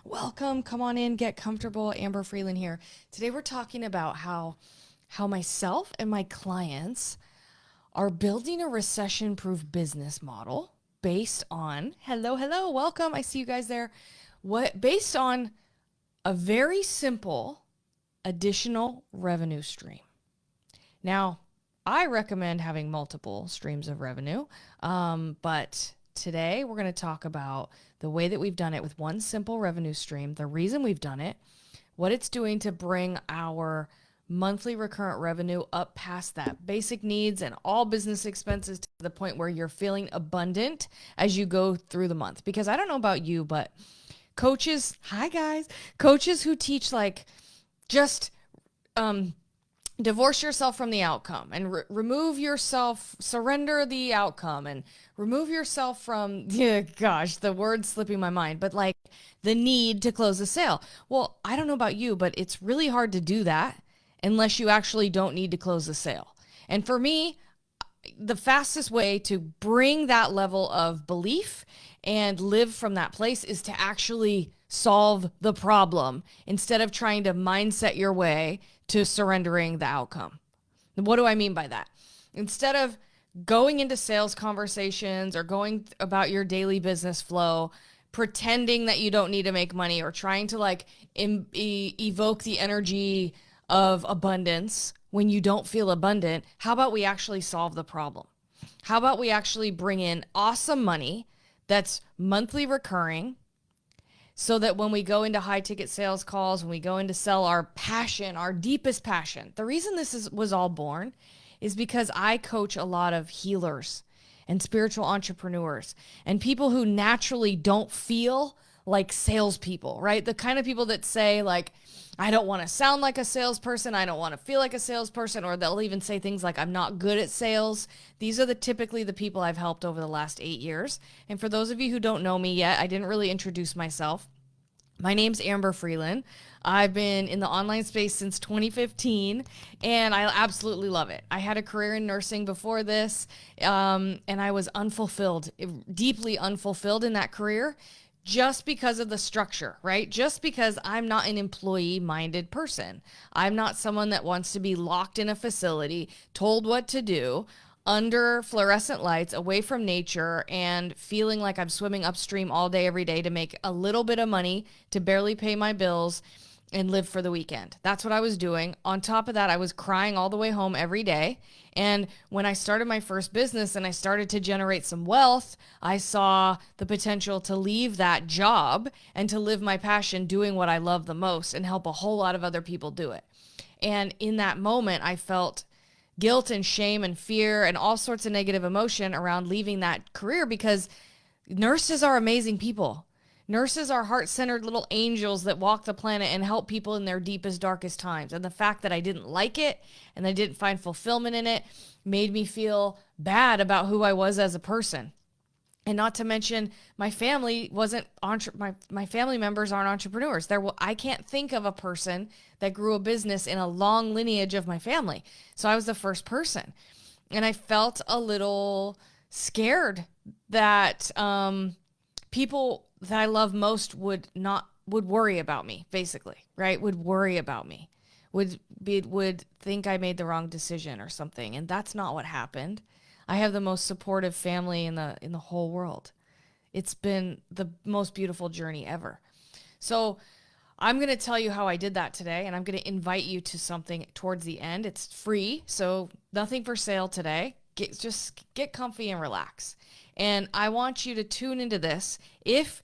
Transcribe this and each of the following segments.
Welcome. Come on in, get comfortable. Amber Freeland here. Today we're talking about how myself and my clients are building a recession-proof business model based on hello, welcome. I see you guys there. What based on a very simple additional revenue stream. Now, I recommend having multiple streams of revenue, but today we're going to talk about the way that we've done it with one simple revenue stream, the reason we've done it, what it's doing to bring our monthly recurrent revenue up past that basic needs and all business expenses to the point where you're feeling abundant as you go through the month. Because I don't know about you, but coaches, hi guys, coaches who teach like just divorce yourself from the outcome and remove yourself, surrender the outcome and remove yourself from, yeah, gosh, the word's slipping my mind, but like the need to close the sale. Well, I don't know about you, but it's really hard to do that unless you actually don't need to close the sale. And for me, the fastest way to bring that level of belief and live from that place is to actually solve the problem instead of trying to mindset your way to surrendering the outcome. What do I mean by that? Instead of going into sales conversations or going about your daily business flow, pretending that you don't need to make money or trying to like evoke the energy of abundance when you don't feel abundant, how about we actually solve the problem? How about we actually bring in awesome money that's monthly recurring so that when we go into high ticket sales calls, when we go into sell our passion, our deepest passion, the reason was all born is because I coach a lot of healers and spiritual entrepreneurs and people who naturally don't feel like salespeople, right? The kind of people that say like, I don't want to sound like a salesperson. I don't want to feel like a salesperson. Or they'll even say things like, I'm not good at sales. These are typically the people I've helped over the last 8 years. And for those of you who don't know me yet, I didn't really introduce myself. My name's Amber Freeland. I've been in the online space since 2015, and I absolutely love it. I had a career in nursing before this, and I was unfulfilled, deeply unfulfilled in that career just because of the structure, right? Just because I'm not an employee-minded person. I'm not someone that wants to be locked in a facility, told what to do, under fluorescent lights, away from nature, and feeling like I'm swimming upstream all day, every day to make a little bit of money to barely pay my bills and live for the weekend. That's what I was doing. On top of that, I was crying all the way home every day. And when I started my first business and I started to generate some wealth, I saw the potential to leave that job and to live my passion doing what I love the most and help a whole lot of other people do it. And in that moment, I felt guilt and shame and fear and all sorts of negative emotion around leaving that career because nurses are amazing people. Nurses are heart-centered little angels that walk the planet and help people in their deepest, darkest times. And the fact that I didn't like it and I didn't find fulfillment in it made me feel bad about who I was as a person. And not to mention, my family wasn't my family members aren't entrepreneurs. I can't think of a person that grew a business in a long lineage of my family. So I was the first person, and I felt a little scared that people that I love most would worry about me, basically, right? Would worry about me, would think I made the wrong decision or something, and that's not what happened. I have the most supportive family in the whole world. It's been the most beautiful journey ever. So I'm going to tell you how I did that today, and I'm going to invite you to something towards the end. It's free, so nothing for sale today. Just get comfy and relax. And I want you to tune into this. If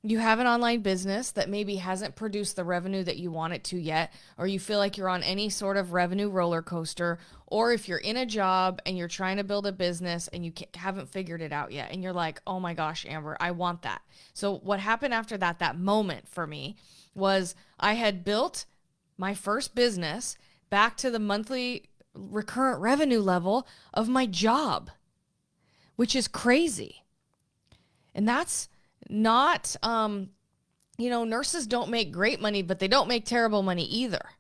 you have an online business that maybe hasn't produced the revenue that you want it to yet, or you feel like you're on any sort of revenue roller coaster, or if you're in a job and you're trying to build a business and you haven't figured it out yet, and you're like, oh my gosh, Amber, I want that. So what happened after that moment for me was I had built my first business back to the monthly recurrent revenue level of my job, which is crazy. And that's not, nurses don't make great money, but they don't make terrible money either.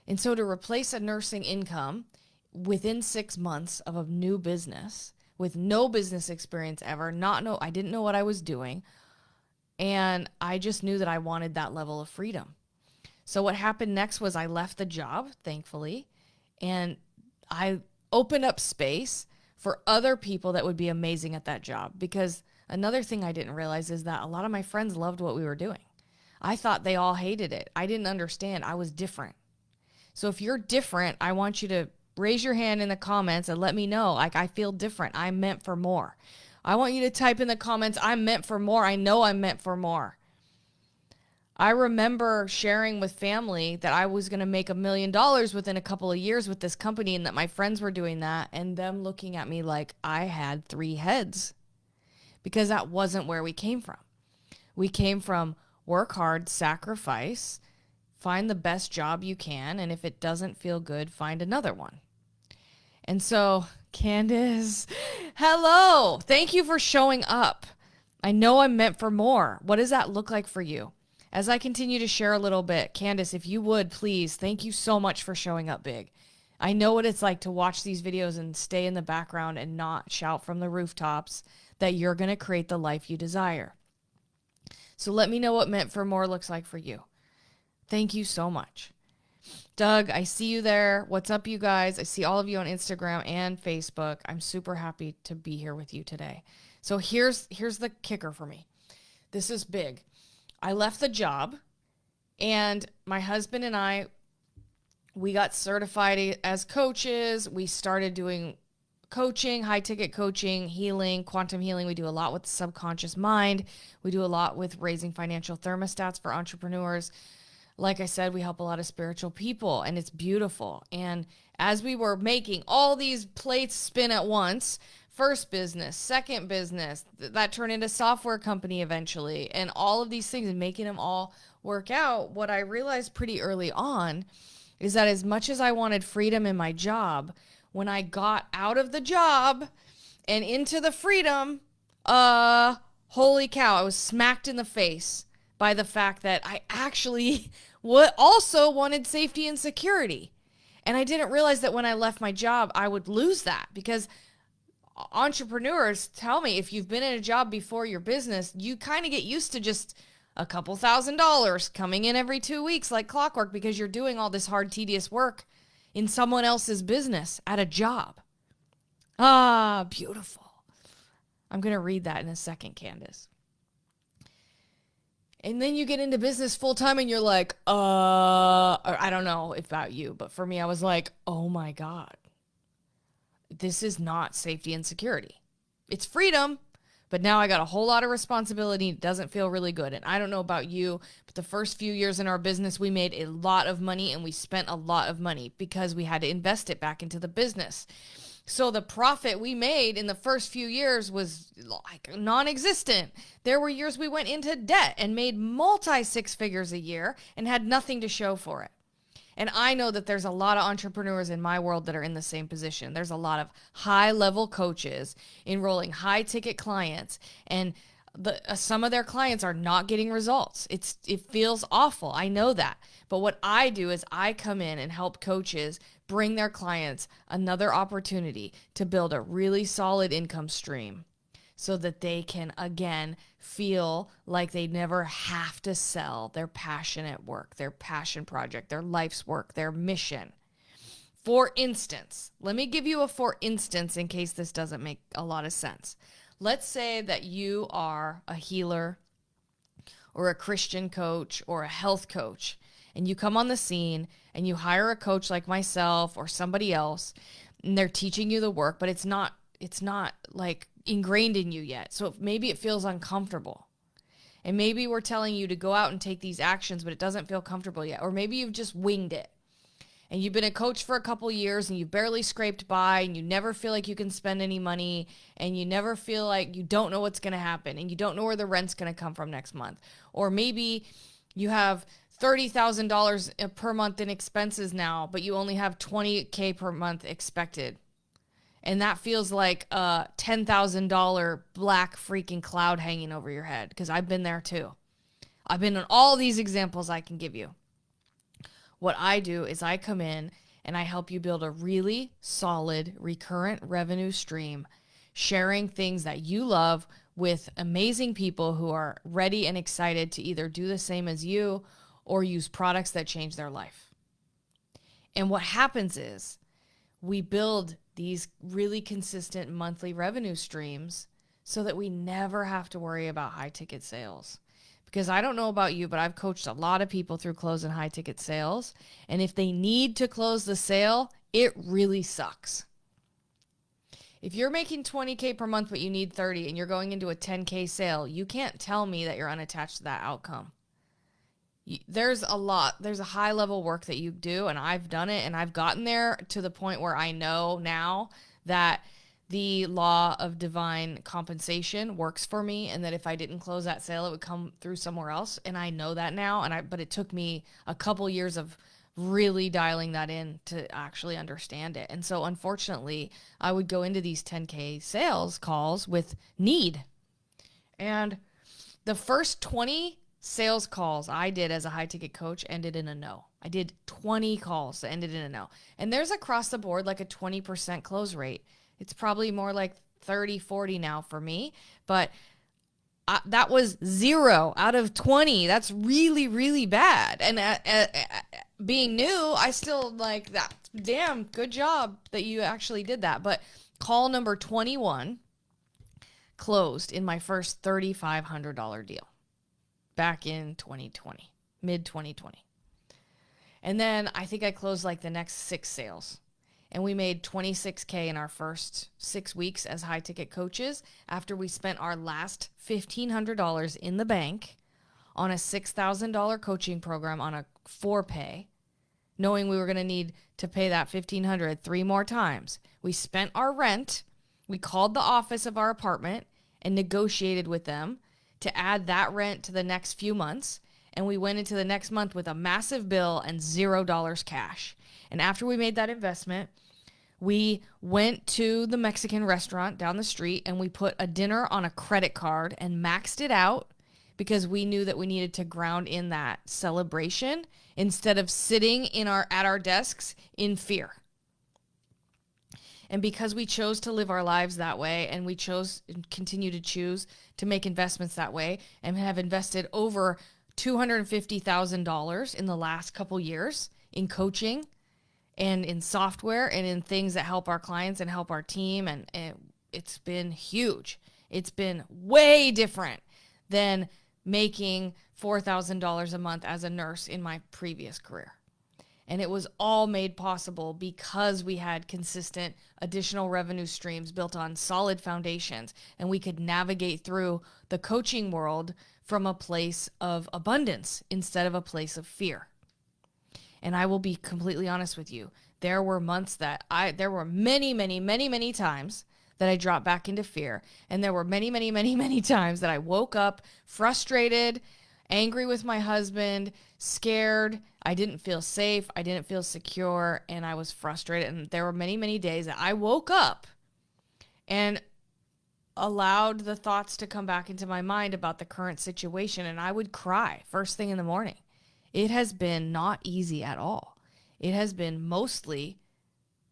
And so to replace a nursing income within 6 months of a new business with no business experience ever, I didn't know what I was doing, And I just knew that I wanted that level of freedom. So what happened next was I left the job, thankfully, and I opened up space for other people that would be amazing at that job. Because another thing I didn't realize is that a lot of my friends loved what we were doing. I thought they all hated it. I didn't understand. I was different. So if you're different, I want you to raise your hand in the comments and let me know. Like, I feel different. I'm meant for more. I want you to type in the comments, I'm meant for more. I know I'm meant for more. I remember sharing with family that I was going to make $1 million within a couple of years with this company and that my friends were doing that, and them looking at me like I had 3 heads, because that wasn't where we came from. We came from work hard, sacrifice, find the best job you can, and if it doesn't feel good, find another one. And so, Candace, hello. Thank you for showing up. I know I'm meant for more. What does that look like for you? As I continue to share a little bit, Candace, if you would, please, thank you so much for showing up big. I know what it's like to watch these videos and stay in the background and not shout from the rooftops that you're going to create the life you desire. So let me know what meant for more looks like for you. Thank you so much. Doug, I see you there. What's up, you guys? I see all of you on Instagram and Facebook. I'm super happy to be here with you today. So here's the kicker for me. This is big. I left the job, and my husband and I, we got certified as coaches. We started doing coaching, high ticket coaching, healing, quantum healing. We do a lot with the subconscious mind. We do a lot with raising financial thermostats for entrepreneurs. Like I said, we help a lot of spiritual people, and it's beautiful. And as we were making all these plates spin at once, first business, second business, that turned into software company eventually, and all of these things and making them all work out, what I realized pretty early on is that as much as I wanted freedom in my job, when I got out of the job and into the freedom, holy cow, I was smacked in the face by the fact that I actually also wanted safety and security. And I didn't realize that when I left my job, I would lose that, because entrepreneurs tell me if you've been in a job before your business, you kind of get used to just a couple $1,000s coming in every 2 weeks like clockwork, because you're doing all this hard, tedious work in someone else's business at a job. Ah, beautiful. I'm going to read that in a second, Candace. And then you get into business full time and you're like, I don't know about you, but for me, I was like, oh my God, this is not safety and security. It's freedom, but now I got a whole lot of responsibility. It doesn't feel really good. And I don't know about you, but the first few years in our business, we made a lot of money and we spent a lot of money because we had to invest it back into the business. So the profit we made in the first few years was like non-existent. There were years we went into debt and made multi-six figures a year and had nothing to show for it. And I know that there's a lot of entrepreneurs in my world that are in the same position. There's a lot of high-level coaches enrolling high-ticket clients, and some of their clients are not getting results. It feels awful. I know that. But what I do is I come in and help coaches bring their clients another opportunity to build a really solid income stream so that they can, again, feel like they never have to sell their passionate work, their passion project, their life's work, their mission. For instance, let me give you a for instance in case this doesn't make a lot of sense. Let's say that you are a healer or a Christian coach or a health coach, and you come on the scene and you hire a coach like myself or somebody else, and they're teaching you the work, but it's not like ingrained in you yet. So maybe it feels uncomfortable. And maybe we're telling you to go out and take these actions, but it doesn't feel comfortable yet. Or maybe you've just winged it. And you've been a coach for a couple years and you barely scraped by, and you never feel like you can spend any money, and you never feel like you don't know what's going to happen, and you don't know where the rent's going to come from next month. Or maybe you have $30,000 per month in expenses now, but you only have $20K per month expected. And that feels like a $10,000 black freaking cloud hanging over your head, because I've been there too. I've been in all these examples I can give you. What I do is I come in and I help you build a really solid recurrent revenue stream, sharing things that you love with amazing people who are ready and excited to either do the same as you or use products that change their life. And what happens is we build these really consistent monthly revenue streams so that we never have to worry about high ticket sales. Because I don't know about you, but I've coached a lot of people through closing high ticket sales. And if they need to close the sale, it really sucks. If you're making 20K per month, but you need 30 and you're going into a 10K sale, you can't tell me that you're unattached to that outcome. There's a high level work that you do, and I've done it, and I've gotten there to the point where I know now that the law of divine compensation works for me, and that if I didn't close that sale, it would come through somewhere else. And I know that now, but it took me a couple years of really dialing that in to actually understand it. And so unfortunately, I would go into these 10K sales calls with need. And the first 20 sales calls I did as a high ticket coach ended in a no. I did 20 calls that ended in a no. And there's across the board like a 20% close rate. It's probably more like 30, 40 now for me, but that was 0 out of 20. That's really, really bad. And being new, I still like that. Damn, good job that you actually did that. But call number 21 closed in my first $3,500 deal back in 2020, mid 2020. And then I think I closed like the next 6 sales. And we made $26K in our first 6 weeks as high ticket coaches after we spent our last $1,500 in the bank on a $6,000 coaching program on a 4-pay, knowing we were going to need to pay that $1,500 3 more times. We spent our rent. We called the office of our apartment and negotiated with them to add that rent to the next few months. And we went into the next month with a massive bill and $0 cash. And after we made that investment, we went to the Mexican restaurant down the street and we put a dinner on a credit card and maxed it out because we knew that we needed to ground in that celebration instead of sitting at our desks in fear. And because we chose to live our lives that way, and we chose and continue to choose to make investments that way, and have invested over $250,000 in the last couple years in coaching and in software and in things that help our clients and help our team. And it's been huge. It's been way different than making $4,000 a month as a nurse in my previous career. And it was all made possible because we had consistent additional revenue streams built on solid foundations, and we could navigate through the coaching world from a place of abundance instead of a place of fear. And I will be completely honest with you. There were months there were many times that I dropped back into fear. And there were many times that I woke up frustrated, angry with my husband, scared. I didn't feel safe. I didn't feel secure. And I was frustrated. And there were many days that I woke up and allowed the thoughts to come back into my mind about the current situation. And I would cry first thing in the morning. It has been not easy at all. It has been mostly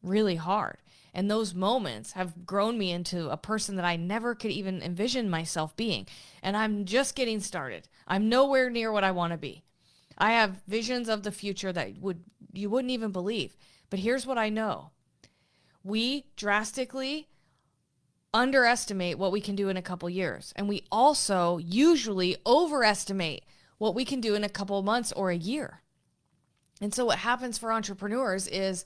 really hard. And those moments have grown me into a person that I never could even envision myself being. And I'm just getting started. I'm nowhere near what I want to be. I have visions of the future that you wouldn't even believe. But here's what I know. We drastically underestimate what we can do in a couple years. And we also usually overestimate what we can do in a couple of months or a year. And so what happens for entrepreneurs is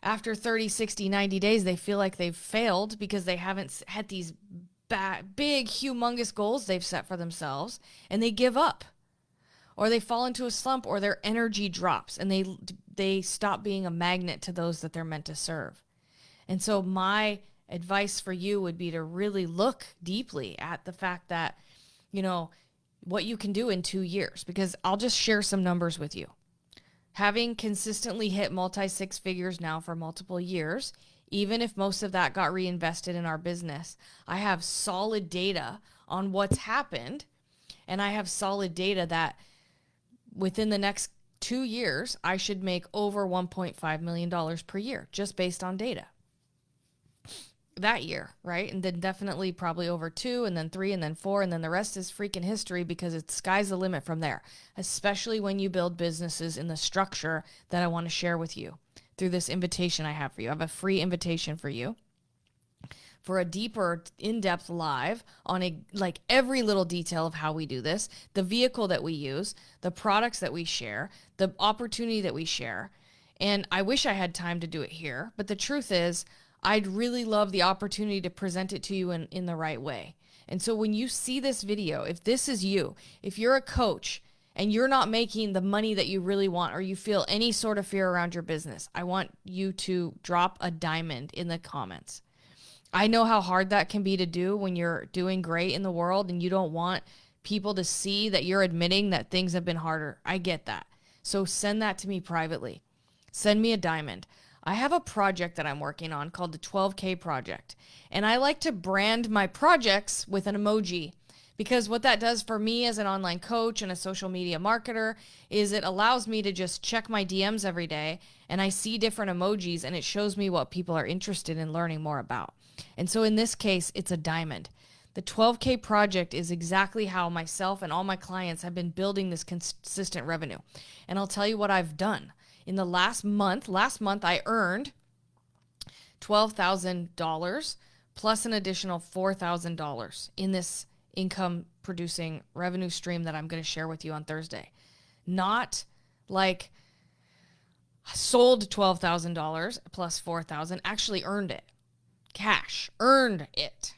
after 30, 60, 90 days, they feel like they've failed because they haven't had these big, humongous goals they've set for themselves, and they give up. Or they fall into a slump, or their energy drops, and they stop being a magnet to those that they're meant to serve. And so my advice for you would be to really look deeply at the fact that, what you can do in 2 years, because I'll just share some numbers with you. Having consistently hit multi-six figures now for multiple years, even if most of that got reinvested in our business, I have solid data on what's happened. And I have solid data that within the next 2 years, I should make over $1.5 million per year, just based on data. that year, right? And then definitely probably over 2 and then 3 and then 4 and then the rest is freaking history because it's sky's the limit from there, especially when you build businesses in the structure that I want to share with you through this invitation I have for you. I have a free invitation for you for a deeper in-depth live on every little detail of how we do this, the vehicle that we use, the products that we share, the opportunity that we share. And I wish I had time to do it here, but the truth is I'd really love the opportunity to present it to you in the right way. And so when you see this video, if this is you, if you're a coach and you're not making the money that you really want, or you feel any sort of fear around your business, I want you to drop a diamond in the comments. I know how hard that can be to do when you're doing great in the world and you don't want people to see that you're admitting that things have been harder. I get that. So send that to me privately. Send me a diamond. I have a project that I'm working on called the 12K Project. And I like to brand my projects with an emoji because what that does for me as an online coach and a social media marketer is it allows me to just check my DMs every day and I see different emojis and it shows me what people are interested in learning more about. And so in this case, it's a diamond. The 12K Project is exactly how myself and all my clients have been building this consistent revenue. And I'll tell you what I've done. In the last month I earned $12,000 plus an additional $4,000 in this income producing revenue stream that I'm going to share with you on Thursday. Not like sold $12,000 plus $4,000, actually earned it. Cash, earned it.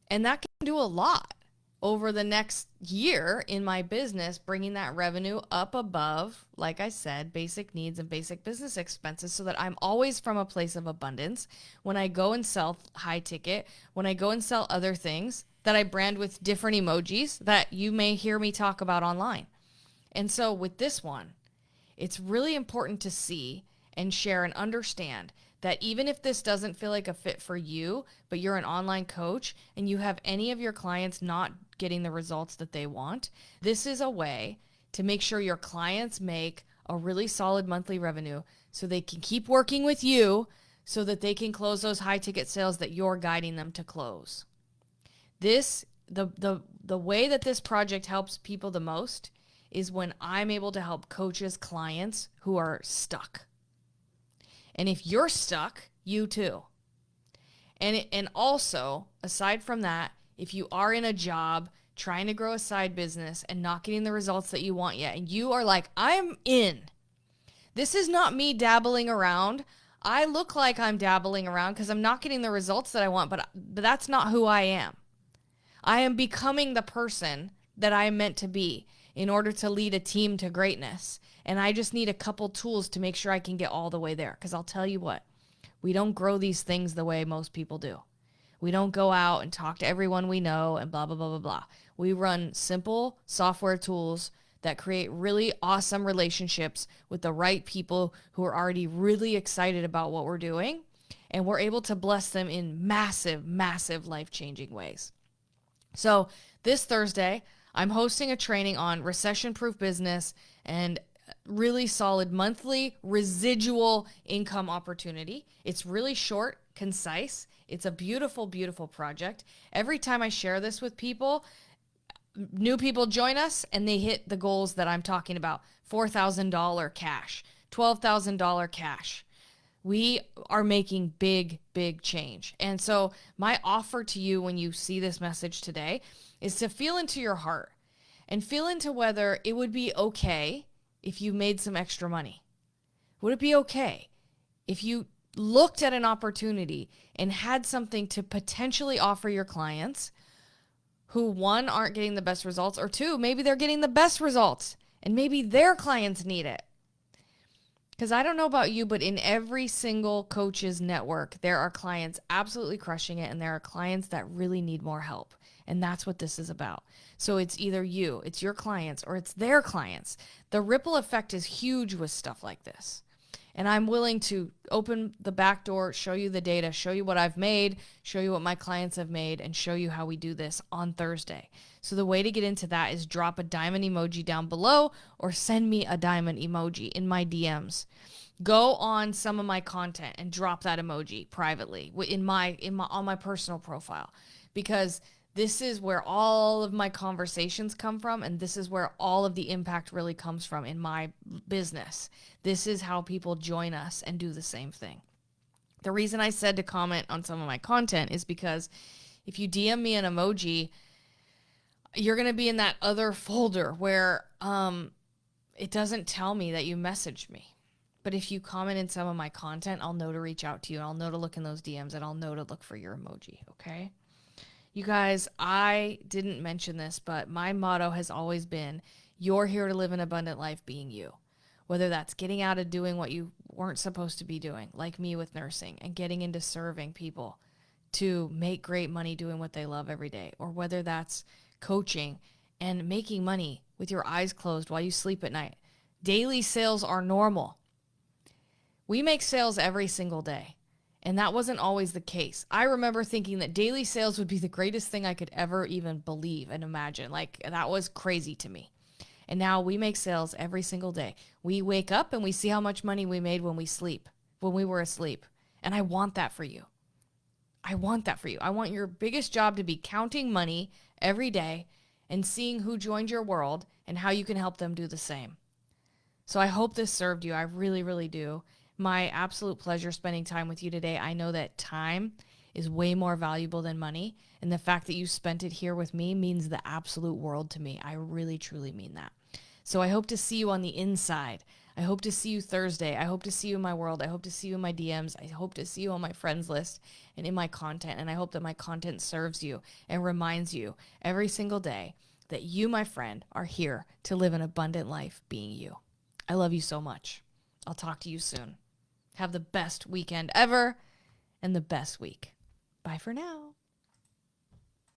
And that can do a lot over the next year in my business, bringing that revenue up above, like I said, basic needs and basic business expenses so that I'm always from a place of abundance. When I go and sell high ticket, when I go and sell other things that I brand with different emojis that you may hear me talk about online. And so with this one, it's really important to see and share and understand that even if this doesn't feel like a fit for you, but you're an online coach and you have any of your clients not getting the results that they want, this is a way to make sure your clients make a really solid monthly revenue so they can keep working with you so that they can close those high ticket sales that you're guiding them to close. The way that this project helps people the most is when I'm able to help coaches, clients who are stuck. And if you're stuck, you too. And also, aside from that, if you are in a job trying to grow a side business and not getting the results that you want yet, and you are like, I'm in. This is not me dabbling around. I look like I'm dabbling around because I'm not getting the results that I want, but that's not who I am. I am becoming the person that I am meant to be in order to lead a team to greatness. And I just need a couple tools to make sure I can get all the way there. Because I'll tell you what, we don't grow these things the way most people do. We don't go out and talk to everyone we know and blah, blah, blah, blah, blah. We run simple software tools that create really awesome relationships with the right people who are already really excited about what we're doing. And we're able to bless them in massive, massive life-changing ways. So this Thursday, I'm hosting a training on recession-proof business and really solid monthly residual income opportunity. It's really short, concise. It's a beautiful, beautiful project. Every time I share this with people, new people join us and they hit the goals that I'm talking about. $4,000 cash, $12,000 cash. We are making big, big change. And so my offer to you when you see this message today is to feel into your heart and feel into whether it would be okay if you made some extra money. Would it be okay if you looked at an opportunity and had something to potentially offer your clients who, one, aren't getting the best results, or two, maybe they're getting the best results and maybe their clients need it? Because I don't know about you, but in every single coach's network, there are clients absolutely crushing it and there are clients that really need more help. And that's what this is about. So it's either you, it's your clients, or it's their clients. The ripple effect is huge with stuff like this. And I'm willing to open the back door, show you the data, show you what I've made, show you what my clients have made, and show you how we do this on Thursday. So the way to get into that is drop a diamond emoji down below or send me a diamond emoji in my DMs. Go on some of my content and drop that emoji privately on my personal profile, because this is where all of my conversations come from, and this is where all of the impact really comes from in my business. This is how people join us and do the same thing. The reason I said to comment on some of my content is because if you DM me an emoji, you're going to be in that other folder where it doesn't tell me that you messaged me. But if you comment in some of my content, I'll know to reach out to you, and I'll know to look in those DMs, and I'll know to look for your emoji, okay? You guys, I didn't mention this, but my motto has always been, you're here to live an abundant life being you. Whether that's getting out of doing what you weren't supposed to be doing, like me with nursing, and getting into serving people to make great money doing what they love every day, or whether that's coaching and making money with your eyes closed while you sleep at night. Daily sales are normal. We make sales every single day, and that wasn't always the case. I remember thinking that daily sales would be the greatest thing I could ever even believe and imagine. Like, that was crazy to me. And now we make sales every single day. We wake up and we see how much money we made when we were asleep. And I want that for you. I want that for you. I want your biggest job to be counting money every day and seeing who joined your world and how you can help them do the same. So I hope this served you. I really, really do. My absolute pleasure spending time with you today. I know that time is way more valuable than money, and the fact that you spent it here with me means the absolute world to me. I really, truly mean that. So I hope to see you on the inside. I hope to see you Thursday. I hope to see you in my world. I hope to see you in my DMs. I hope to see you on my friends list and in my content. And I hope that my content serves you and reminds you every single day that you, my friend, are here to live an abundant life being you. I love you so much. I'll talk to you soon. Have the best weekend ever and the best week. Bye for now.